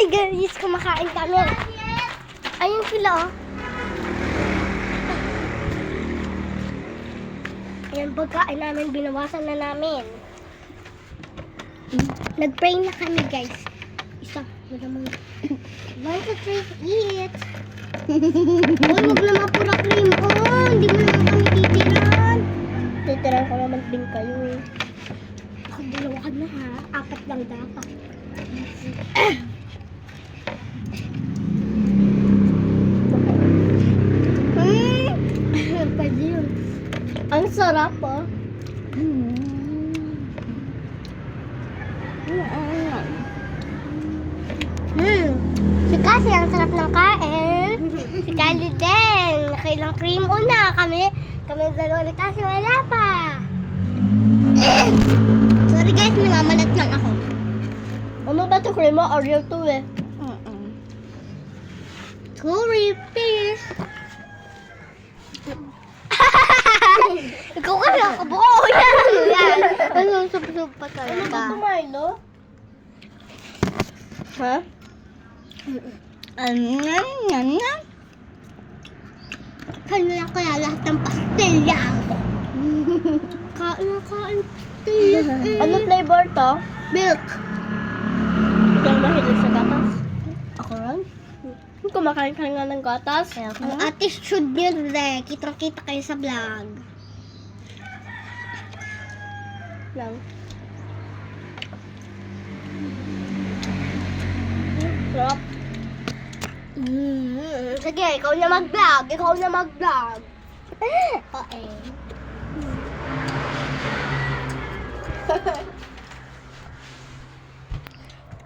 Hi guys! Kumakain kami. Ayun sila oh. Ayan, pagkain namin, binawasan na namin. Nag-pray na kami guys. Isa, wala mong... 1, 2, 3, eat! Uy, wag naman pura cream. Oh, hindi mo naman kami titiran. Titiran ko naman din kayo eh. Ako, dalawa ka na ha. 4 lang dapat. Pwede yun. Ang sarap oh. Si Cassie, ang sarap ng kain. Si Kylie din. Nakailang cream una. Kami dalawa ni Cassie, wala pa. Sorry guys, minamalat lang ako. Ano ba ito cream mo? Oreo 2 eh. Sorry, please. Ikaw kasi ako buo yan. Ano, sup-sup pa talaga. Ano ba ito, Milo? Ha? Kano lang kaya lahat ng pastel yan. Kain na kain. Ano flavor to? Milk. Ikaw mahilig sa gatas? Ako rin? Kumakain ka nga ng gatas? Ang attitude nyo rin. Kitang-kita kayo sa vlog. Lang. Sarap. Sige, ikaw na mag-vlog. Okay.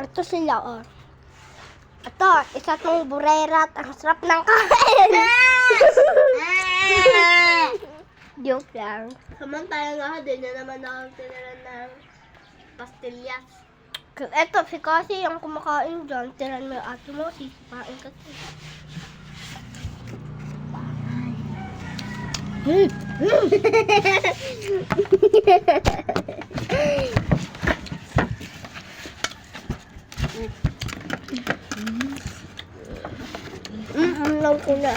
Ito sila, oh. Ito, isa tong burera at ang sarap ng kain. Joke lang. Samantala nga din na naman ako tinaran ng pastillas. Eto, si Cassie yung kumakain dyan. Tiran mo yung ato mo, sisipain kasi. Ang lang ko na.